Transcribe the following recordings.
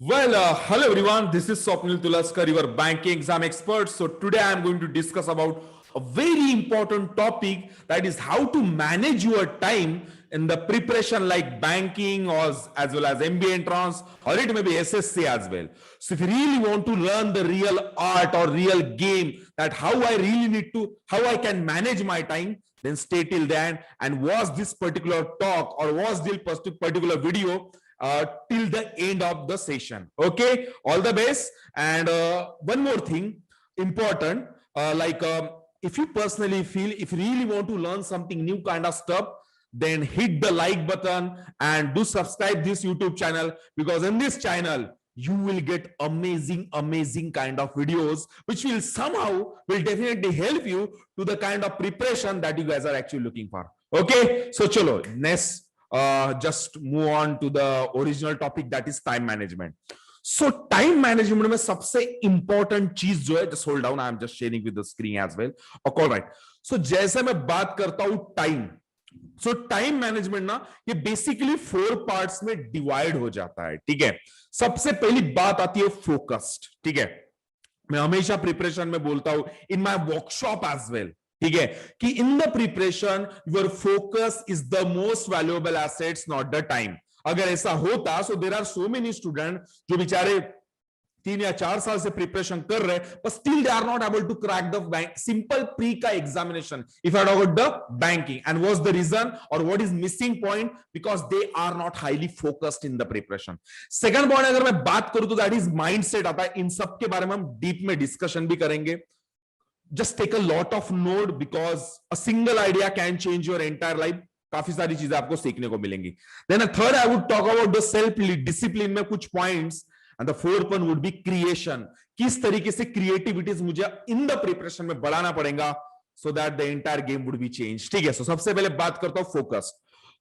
Hello everyone. This is Swapnil Tulaskar, your banking exam expert. So today I am going to discuss about a very important topic, that is how to manage your time in the preparation like banking or as well as MBA entrance, or it may be SSC as well. So if you really want to learn the real art or real game, that how I can manage my time, then stay till then and watch this particular talk or watch this particular video till the end of the session. Okay, all the best. And one more thing important, if you personally feel, if you really want to learn something new kind of stuff, then hit the like button and do subscribe this YouTube channel, because in this channel you will get amazing kind of videos which will definitely help you to the kind of preparation that you guys are actually looking for. Okay, so chalo next, just move on to the original topic, that is time management. So time management में सबसे important चीज जो है, just hold down, I am just sharing with the screen as well. All right. So जैसे मैं बात करता हूं टाइम, सो टाइम मैनेजमेंट ना ये बेसिकली 4 पार्ट्स में डिवाइड हो जाता है. ठीक है, सबसे पहली बात आती है फोकस्ड. ठीक है, मैं हमेशा प्रिपरेशन में बोलता हूं, in my workshop as well. ठीक है, कि in the preparation your focus is the most valuable assets, not the time. अगर ऐसा होता, so there are so many student जो बेचारे 3 या 4 साल से प्रिपरेशन कर रहे हैं, but still they are not able to crack the bank simple pre का examination if I talk about the banking. And what's the reason or what is missing point? Because they are not highly focused in the preparation. Second point अगर मैं बात करूं तो that is mindset आता है. इन सब के बारे में हम डीप में डिस्कशन भी करेंगे. Just take a lot of note because a single idea can change your entire life. काफी सारी चीजें आपको सीखने को मिलेंगी. Then a third I would talk about the self discipline में कुछ points. And the fourth one would be creation. किस तरीके से क्रिएटिविटीज मुझे इन द प्रिपरेशन में बढ़ाना पड़ेगा so that the entire game would be changed. ठीक है, सो सबसे पहले बात करता हूं फोकस.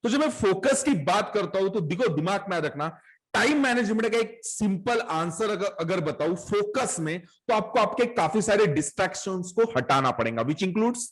तो जब मैं फोकस की बात करता हूं तो देखो, दिमाग में रखना, टाइम मैनेजमेंट का एक सिंपल आंसर अगर बताऊं फोकस में, तो आपको आपके काफी सारे डिस्ट्रैक्शंस को हटाना पड़ेगा, which includes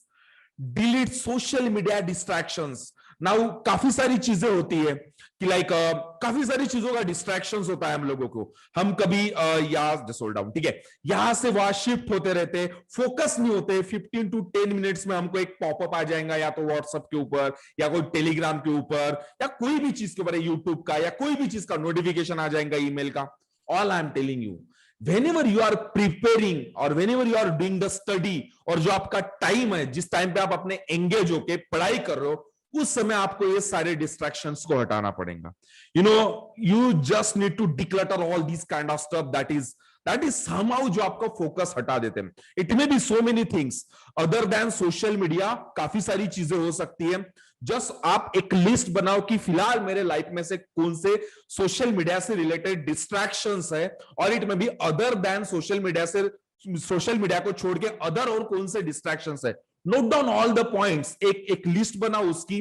delete social media distractions. Now काफी सारी चीजें होती है कि काफी सारी चीजों का डिस्ट्रैक्शंस होता है हम लोगों को. हम कभी ठीक है, यहां से वहां शिफ्ट होते रहते, फोकस नहीं होते. 15 to 10 मिनट्स में हमको एक पॉपअप आ जाएगा, या तो व्हाट्सएप के ऊपर या कोई टेलीग्राम के ऊपर या कोई भी चीज के ऊपर, यूट्यूब का या कोई भी चीज का नोटिफिकेशन आ जाएगा, ईमेल का. All I am telling you, whenever you are preparing or whenever you are doing the study, और जो आपका टाइम है, जिस टाइम पे आप अपने एंगेज होके पढ़ाई कर रहे हो, उस समय आपको ये सारे डिस्ट्रैक्शंस को हटाना पड़ेगा. You just need to declutter all these kind of stuff that is somehow जो आपका फोकस हटा देते हैं. It may be so many things other than social media. काफी सारी चीजें हो सकती है. जस्ट आप एक लिस्ट बनाओ कि फिलहाल मेरे लाइफ में से कौन से सोशल मीडिया से रिलेटेड डिस्ट्रैक्शंस है, और इट में भी अदर देन सोशल मीडिया को छोड़ के अदर और कौन से डिस्ट्रैक्शंस है. Note down all the points, एक लिस्ट बनाओ उसकी,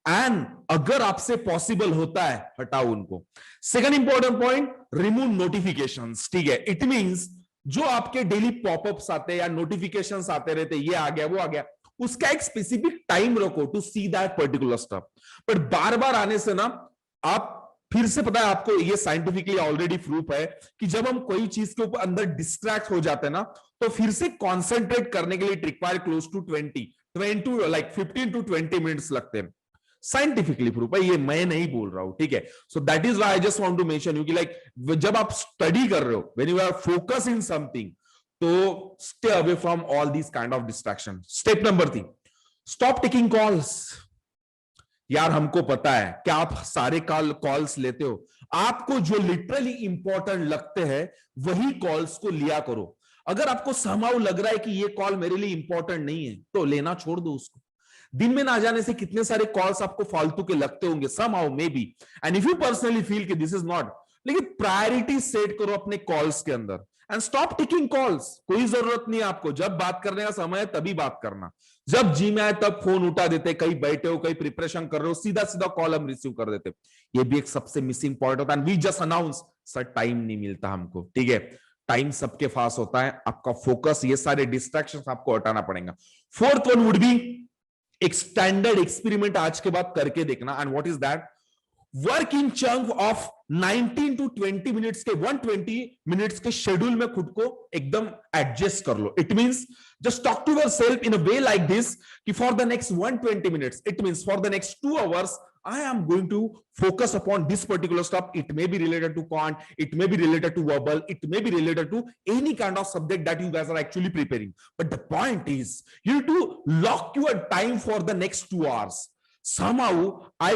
एंड अगर आपसे पॉसिबल होता है हटाओ उनको. Second important point, remove notifications. ठीक है, इट मींस जो आपके डेली पॉपअप्स आते हैं या नोटिफिकेशंस आते रहते, ये आ गया वो आ गया, उसका एक स्पेसिफिक टाइम रखो to see that particular stuff. But बार बार आने से ना, आप फिर से, पता है आपको, ये साइंटिफिकली ऑलरेडी प्रूफ है कि जब हम कोई चीज के ऊपर अंदर डिस्ट्रैक्ट हो जाते हैं ना, तो फिर से कॉन्सेंट्रेट करने के लिए it require close to 15 to 20 minutes लगते हैं. साइंटिफिकली प्रूफ है, ये मैं नहीं बोल रहा हूं. ठीक है, so that is why I just want to mention you कि जब आप स्टडी कर रहे हो, when you are focus in something, तो stay away from all these kind of distraction. Step number 3, stop taking calls. यार हमको पता है कि आप सारे कॉल्स लेते हो, आपको जो लिटरली इंपॉर्टेंट लगते हैं वही कॉल्स को लिया करो. अगर आपको समहाउ लग रहा है कि ये कॉल मेरे लिए इंपॉर्टेंट नहीं है, तो लेना छोड़ दो उसको. दिन में ना जाने से कितने सारे कॉल्स आपको फालतू के लगते होंगे, somehow may be, and if you personally feel कि दिस इज नॉट, लेकिन प्रायोरिटी सेट करो अपने कॉल्स के अंदर एंड स्टॉप टेकिंग कॉल्स. कोई जरूरत नहीं है आपको, जब बात करने का समय है तभी बात करना. जब जी में आए तब फोन उठा देते, कहीं बैठे हो, कहीं प्रिपरेशन कर रहे हो, सीधा सीधा कॉल हम रिसीव कर देते. ये भी एक सबसे मिसिंग पॉइंट होता है. We just announce, sir time नहीं मिलता हमको. ठीक है, टाइम सबके पास होता है, आपका फोकस, ये सारे डिस्ट्रैक्शंस आपको हटाना पड़ेगा. फोर्थ वन वुड बी एक स्टैंडर्ड एक्सपेरिमेंट आज के बाद करके देखना. And what is that? Work in chunk of 19 to 20 minutes के 120 मिनट्स के शेड्यूल में खुद को एकदम एडजस्ट कर लो. It means just talk to yourself in a way like this कि for the next 120 minutes, it means for the next 2 hours I am going to focus upon this particular stuff. It may be related to quant, it may be related to verbal, it may be related to any kind of subject that you guys are actually preparing. But the point is, you need to lock your time for the next 2 hours. Somehow I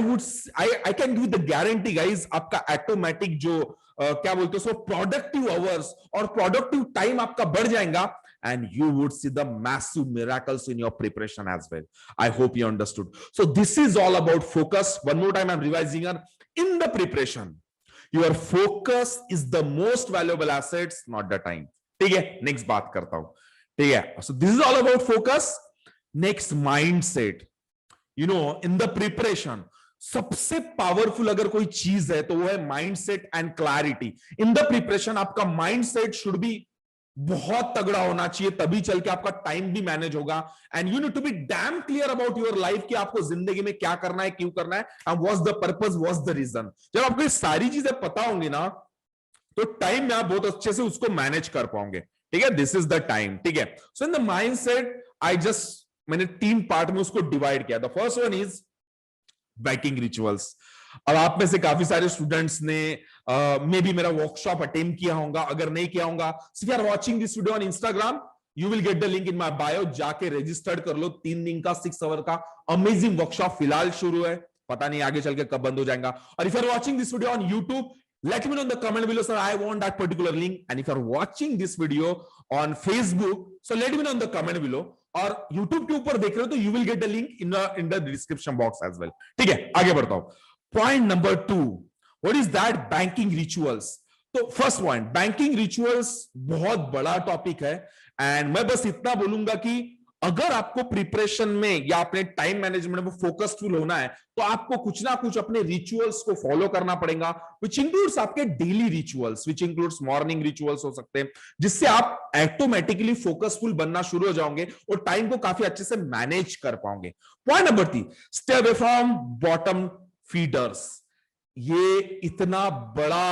can give the guarantee guys, आपका automatic जो क्या बोलते हो, so productive hours और productive time आपका बढ़ जाएगा, and you would see the massive miracles in your preparation as well. I hope you understood. So this is all about focus. One more time I'm revising here. In the preparation, your focus is the most valuable assets, not the time. ठीक है, next बात करता हूं. ठीक है, so this is all about focus. Next, mindset. You know, in the preparation, सबसे powerful अगर कोई चीज है तो वो है mindset and clarity. In the preparation आपका माइंडसेट शुड बी बहुत तगड़ा होना चाहिए, तभी चल के आपका टाइम भी मैनेज होगा. And you need to be damn clear about your life कि आपको जिंदगी में क्या करना है, क्यों करना है, and what's the purpose, what's the reason. जब आपको ये सारी चीजें पता होंगी ना, तो टाइम में आप बहुत अच्छे से उसको मैनेज कर पाओगे. ठीक है, दिस इज द टाइम. ठीक है, सो इन द माइंडसेट मैंने 3 पार्ट में उसको डिवाइड किया. The first one is banking rituals. अब आप में से काफी सारे स्टूडेंट्स ने मे बी मेरा वर्कशॉप अटेंड किया होगा. अगर नहीं किया होगा, if you are watching this video on Instagram, you will get the link in my bio. जाके रजिस्टर्ड कर लो. 3 दिन का 6 आवर का अमेजिंग वर्कशॉप फिलहाल शुरू है, पता नहीं आगे चल के कब बंद हो जाएगा. और if you are watching this video on YouTube, let me know in the comment below, sir, I want that particular link. And if you are watching this video on Facebook, so let me know in the comment below. और YouTube के ऊपर देख रहे हो तो you will get the link in the description box as well. ठीक है, आगे बढ़ता हूं. Point number 2, what is that? Banking rituals. तो फर्स्ट पॉइंट, बैंकिंग रिचुअल्स बहुत बड़ा टॉपिक है. एंड मैं बस इतना बोलूंगा कि अगर आपको प्रिपरेशन में या अपने टाइम मैनेजमेंट में फोकसफुल होना है, तो आपको कुछ ना कुछ अपने रिचुअल्स को फॉलो करना पड़ेगा, विच इंक्लूड्स आपके daily rituals, which includes morning rituals हो सकते हैं, जिससे आप ऑटोमेटिकली फोकसफुल बनना शुरू हो जाओगे और टाइम को काफी अच्छे से मैनेज कर पाओगे. Point number 3, stay away from bottom feeders. ये इतना बड़ा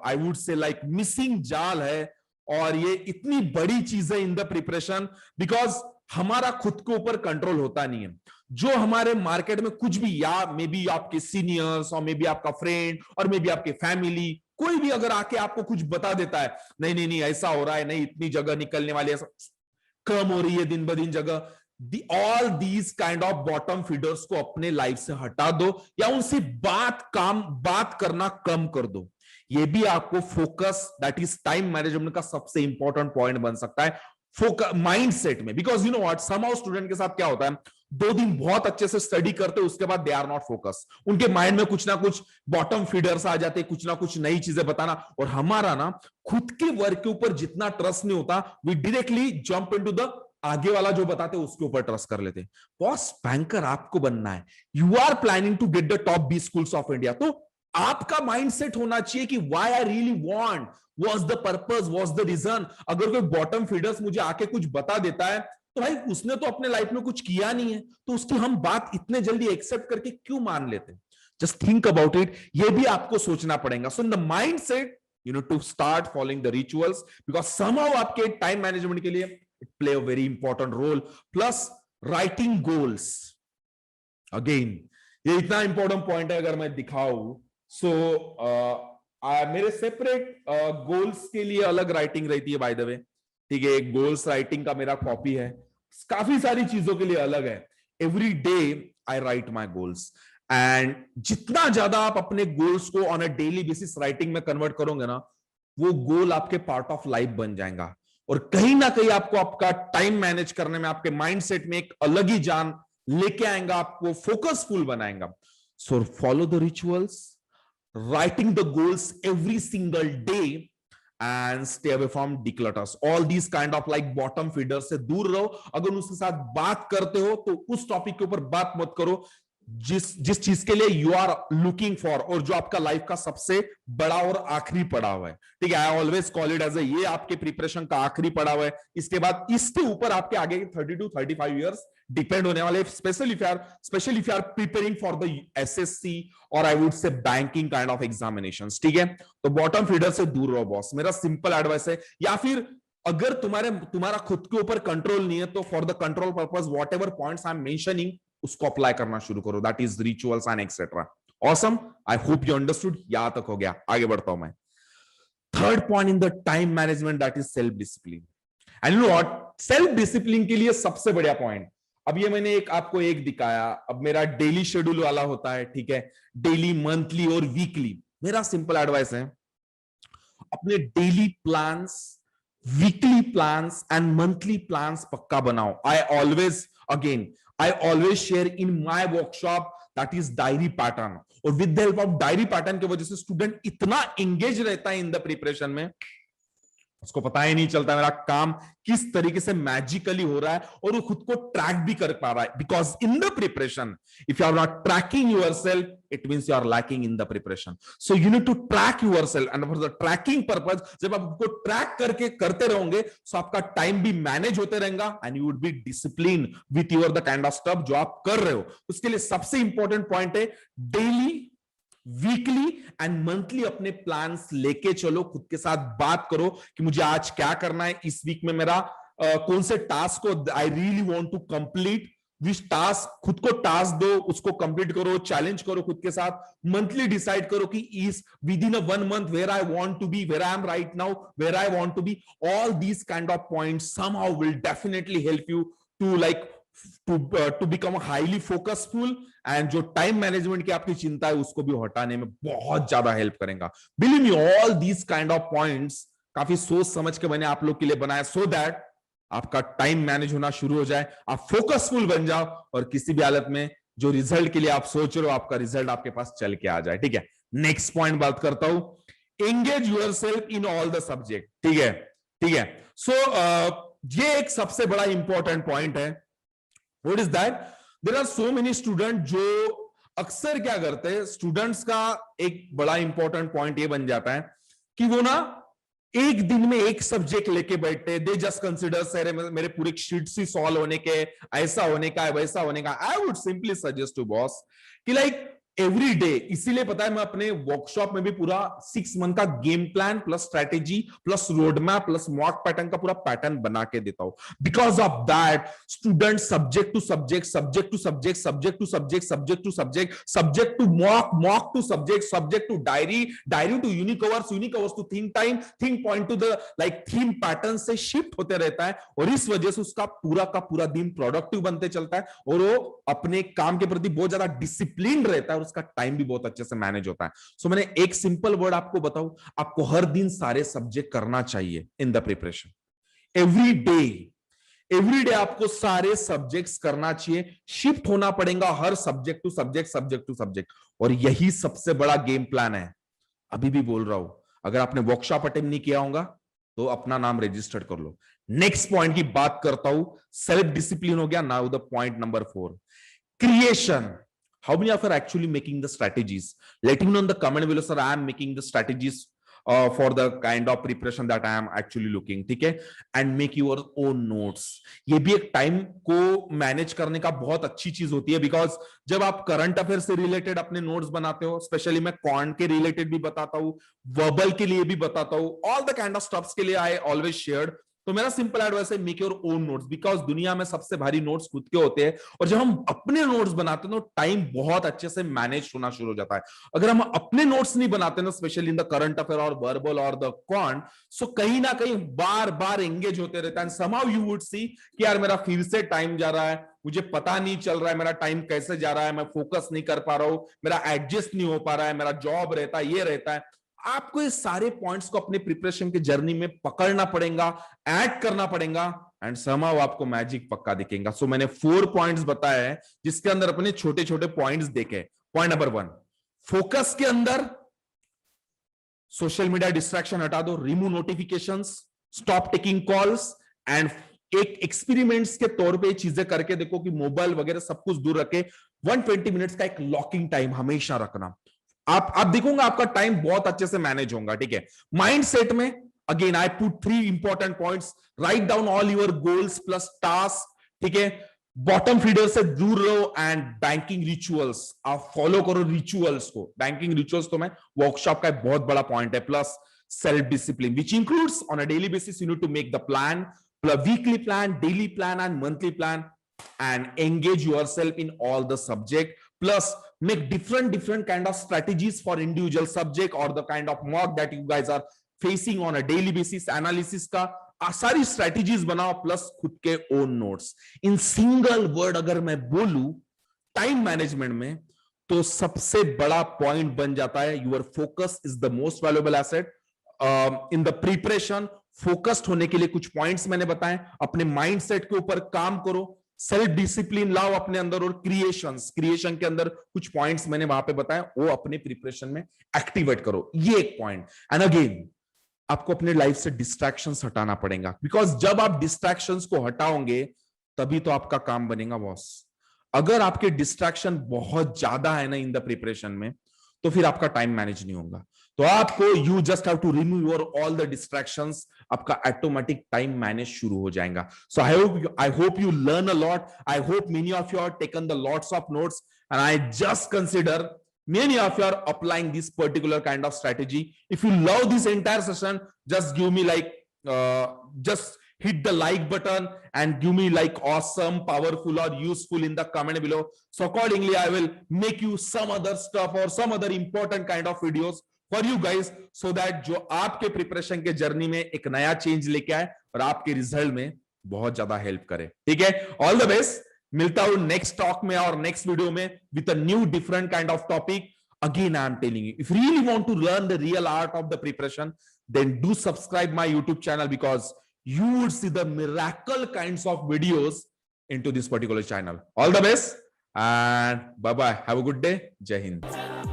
आई वुड से मिसिंग जाल है, और ये इतनी बड़ी चीज है इन द प्रिपरेशन, बिकॉज हमारा खुद के ऊपर कंट्रोल होता नहीं है. जो हमारे मार्केट में कुछ भी, या मे बी आपके सीनियर्स और मे बी आपका फ्रेंड और मे बी आपके फैमिली, कोई भी अगर आके आपको कुछ बता देता है, नहीं नहीं नहीं ऐसा हो रहा है, नहीं इतनी जगह निकलने वाली, ऐसा कम हो रही है दिन ब दिन जगह, all these kind of bottom feeders को अपने लाइफ से हटा दो, या उनसे बात करना कम कर दो. ये भी आपको focus, that is time management का सबसे इंपॉर्टेंट पॉइंट बन सकता है फोकस माइंडसेट में. Because you know what, somehow student के साथ क्या होता है, 2 दिन बहुत अच्छे से स्टडी करते, उसके बाद दे आर नॉट फोकस. उनके माइंड में कुछ ना कुछ बॉटम फीडर्स आ जाते, कुछ ना कुछ नई चीजें बताना, और हमारा ना खुद के वर्क के ऊपर जितना ट्रस्ट नहीं होता, we directly jump into the आगे वाला जो बताते उसके ऊपर ट्रस्ट कर लेते. बॉस बैंकर आपको बनना है, you are planning to get the top 20 schools of India, तो आपका माइंडसेट होना चाहिए कि why I really want, what's the purpose, what's the reason. अगर कोई बॉटम फीडर्स मुझे आके कुछ बता देता है, तो भाई उसने तो अपने लाइफ में कुछ किया नहीं है, तो उसकी हम बात इतने जल्दी एक्सेप्ट करके क्यों मान लेते हैं. Just think about it. ये भी आपको सोचना पड़ेगा. So in the mindset you need to start following the rituals, because somehow आपके टाइम मैनेजमेंट के लिए it play a very important role. Plus writing goals, again ये इतना इंपॉर्टेंट पॉइंट है. अगर मैं दिखाऊं, सो मेरे सेपरेट गोल्स के लिए अलग राइटिंग रहती है बाय द वे. ठीक है, एक गोल्स राइटिंग का मेरा कॉपी है, काफी सारी चीजों के लिए अलग है. Every day I right my goals, and जितना ज्यादा आप अपने गोल्स को on a daily basis writing में कन्वर्ट करोगे ना, वो गोल आपके पार्ट ऑफ लाइफ बन जाएगा, और कहीं ना कहीं आपको आपका टाइम मैनेज करने में, आपके माइंडसेट में एक अलग ही जान लेके आएगा, आपको फोकसफुल बनाएगा. So follow the rituals, writing the goals every single day, and stay away from declutters. All these kind of bottom feeders से दूर रहो. अगर उसके साथ बात करते हो तो उस टॉपिक के ऊपर बात मत करो जिस चीज के लिए यू आर लुकिंग फॉर, और जो आपका लाइफ का सबसे बड़ा और आखिरी पड़ाव है. ठीक है, I always call it as ये आपके प्रिपरेशन का आखिरी पड़ाव है. इसके बाद इसके ऊपर आपके आगे के 30 to 35 इयर्स डिपेंड होने वाले, specially if you are preparing for the SSC और I would say banking kind of examinations, ठीक है। तो बॉटम फीडर से दूर रहो बॉस, मेरा सिंपल एडवाइस है। या फिर अगर तुम्हारा खुद के ऊपर कंट्रोल नहीं है तो for the control purpose what ever points I am mentioning उसको अप्लाई करना शुरू करो, that is rituals and etcetera. Awesome, I hope you understood. यहां तक हो गया, आगे बढ़ता हूं मैं। Third point in the time management, that is self discipline. And you know what, self discipline के लिए सबसे बढ़िया पॉइंट, अब ये मैंने आपको एक दिखाया, अब मेरा डेली शेड्यूल वाला होता है, ठीक है, डेली, मंथली और वीकली। मेरा सिंपल एडवाइस है, अपने daily plans, weekly plans and monthly plans पक्का बनाओ। I always share in my workshop that is diary pattern, और with the help of diary pattern की वजह से स्टूडेंट इतना एंगेज रहता है इन द प्रिपरेशन में, उसको पता ही नहीं चलता मेरा काम किस तरीके से मैजिकली हो रहा है, और वो खुद को ट्रैक भी कर पा रहा है। Because in the preparation if you are not tracking yourself, it means you are lacking in the preparation. So you need to track yourself, and for the tracking purpose जब आप उसको ट्रैक करके करते रहोगे तो आपका टाइम भी manage होते रहेगा and you would be discipline with your the kind of stuff जो आप कर रहे हो। उसके लिए सबसे इंपॉर्टेंट पॉइंट है डेली, वीकली एंड मंथली अपने प्लान्स लेके चलो, खुद के साथ बात करो कि मुझे आज क्या करना है, इस वीक में मेरा कौन से टास्क को I really want to complete, which task, खुद को टास्क दो, उसको कंप्लीट करो, चैलेंज करो खुद के साथ। मंथली डिसाइड करो कि इस within a 1 month where I want to be, where I am right now, where I want to be. All these kind of points somehow will definitely help you to to become highly focusful, and जो time management की आपकी चिंता है उसको भी हटाने में बहुत ज्यादा हेल्प करेगा। Believe me, all these kind of points काफी सोच समझ के मैंने आप लोग के लिए बनाया, सो दैट आपका टाइम मैनेज होना शुरू हो जाए, आप फोकसफुल बन जाओ, और किसी भी हालत में जो रिजल्ट के लिए आप सोच रहे हो आपका रिजल्ट आपके पास चल के आ जाए, ठीक है। नेक्स्ट पॉइंट बात करता हूं, engage yourself in all the subject, ठीक है, ठीक है। सो ये एक सबसे बड़ा इंपॉर्टेंट पॉइंट है। What is that? There are so many student जो अक्सर क्या करते हैं, स्टूडेंट्स का एक बड़ा इंपॉर्टेंट पॉइंट ये बन जाता है कि वो ना एक दिन में एक सब्जेक्ट लेके बैठते, दे जस्ट कंसिडर सर मेरे पूरे शीट्स ही सॉल्व होने के, ऐसा होने का है, वैसा होने का। I would simply suggest to boss कि लाइक एवरी डे, इसीलिए पता है मैं अपने वर्कशॉप में भी पूरा 6 मंथ का game plan plus strategy plus road map plus mock pattern का पूरा पैटर्न बना के देता हूं। Because of that student subject to subject, subject to subject, subject to subject, subject to subject, subject to mock, mock to subject, subject to diary, diary to unique hours, unique hours to think time, think point to the like theme pattern से shift होते रहता है, और इस वजह से उसका पूरा का पूरा दिन प्रोडक्टिव बनते चलता है, और वो अपने काम के प्रति बहुत ज्यादा डिसिप्लिन रहता है, और उसका टाइम भी बहुत अच्छे से मैनेज होता है। सो मैंने एक सिंपल वर्ड आपको बताऊं, आपको हर दिन सारे सब्जेक्ट करना चाहिए in the preparation. Every day आपको सारे सब्जेक्ट्स करना चाहिए, शिफ्ट होना पड़ेगा हर subject to subject, subject to subject, और यही सबसे बड़ा गेम प्लान है। अभी भी बोल रहा हूं, अगर आपने वर्कशॉप अटेंड नहीं किया होगा तो अपना नाम रजिस्टर कर लो। नेक्स्ट पॉइंट की बात करता हूं, सेल्फ डिसिप्लिन हो गया। Now the point number 4, creation. How many of you are actually making the strategies? Let me know in the comment below, sir. I am making the strategies for the kind of preparation that I am actually looking. ठीक है, and make your own notes. ये भी एक time को manage करने का बहुत अच्छी चीज होती है, बिकॉज जब आप करंट अफेयर से रिलेटेड अपने नोट्स बनाते हो, स्पेशली मैं क्वांट के रिलेटेड भी बताता हूँ, वर्बल के लिए भी बताता हूँ, all the kind of stuffs के लिए आई ऑलवेज शेयर्ड। तो मेरा सिंपल एडवाइस है, make your own notes, because दुनिया में सबसे भारी नोट्स खुद के होते हैं, और जब हम अपने नोट्स बनाते हैं तो टाइम बहुत अच्छे से मैनेज होना शुरू हो जाता है। अगर हम अपने नोट्स नहीं बनाते ना, specially in the current affair और वर्बल और द क्वांट, सो कहीं ना कहीं बार बार एंगेज होते रहता है, समहाउ यू वुड सी कि यार मेरा फिर से टाइम जा रहा है, मुझे पता नहीं चल रहा है मेरा टाइम कैसे जा रहा है, मैं फोकस नहीं कर पा रहा हूं, मेरा एडजस्ट नहीं हो पा रहा है, मेरा जॉब रहता है, ये रहता है। आपको ये सारे पॉइंट्स को अपने प्रिपरेशन के जर्नी में पकड़ना पड़ेगा, ऐड करना पड़ेगा, एंड समहाउ आपको मैजिक पक्का दिखेगा। सो मैंने 4 पॉइंट्स बताए हैं, जिसके अंदर अपने छोटे छोटे पॉइंट्स देखे। पॉइंट नंबर 1, फोकस के अंदर सोशल मीडिया डिस्ट्रैक्शन हटा दो, remove notifications, stop taking calls, and एक एक्सपेरिमेंट्स के तौर पे चीजें करके देखो कि मोबाइल वगैरह सब कुछ दूर रखे। 120 मिनट्स का एक लॉकिंग टाइम हमेशा रखना, आप देखूंगा आपका टाइम बहुत अच्छे से मैनेज होगा, ठीक है। माइंड सेट में again I put 3 important points, write down all your goals plus task, ठीक है। बॉटम फीडर से दूर रहो एंड बैंकिंग रिचुअल्स आप फॉलो करो। रिचुअल्स को, बैंकिंग रिचुअल्स तो मैं वर्कशॉप का एक बहुत बड़ा पॉइंट है। Plus self discipline which includes on a daily basis you need to make the plan, weekly plan, daily plan and monthly plan, and engage yourself in all the subject. Plus make different kind of strategies for individual subject or the kind of mock that you guys are facing on a daily basis, analysis का सारी strategies बनाओ, plus खुद के own notes. In single word अगर मैं बोलूं time management में, तो सबसे बड़ा पॉइंट बन जाता है your focus is the most valuable asset in the preparation. Focused होने के लिए कुछ पॉइंट्स मैंने बताए, अपने माइंडसेट के ऊपर काम करो, सेल्फ डिसिप्लिन लाओ अपने अंदर, और क्रिएशन के अंदर कुछ पॉइंट्स मैंने वहां पे बताए, वो अपने प्रिपरेशन में एक्टिवेट करो। ये एक पॉइंट। एंड अगेन आपको अपने लाइफ से डिस्ट्रैक्शंस हटाना पड़ेगा, बिकॉज जब आप डिस्ट्रैक्शंस को हटाओगे तभी तो आपका काम बनेगा बॉस। अगर आपके डिस्ट्रैक्शन बहुत ज्यादा है ना इन द प्रिपरेशन में, तो फिर आपका टाइम मैनेज नहीं होगा। तो आपको you just have to remove your all the distractions, आपका ऑटोमेटिक टाइम मैनेज शुरू हो जाएगा। So I hope you learn a lot. I hope many of you are taken the lots of notes and I just consider many of you are applying this particular kind of strategy. If you love this entire session, just give me like just hit the like button and give me like awesome, powerful or useful in the comment below. So accordingly I will make you some other stuff or some other important kind of videos for you guys, so that जो आपके preparation के journey में एक नया change लेके आए और आपके रिजल्ट में बहुत ज्यादा हेल्प करे। ठीक है, ऑल द बेस्ट। मिलता हूं नेक्स्ट टॉक में और नेक्स्ट वीडियो में with a new different kind of topic. Again, I am telling you, if you really want to learn the real art of the preparation, then do subscribe my YouTube channel, because you would see the miracle kinds of videos into this particular channel. All the best and bye bye. Have a good day. Jai Hind.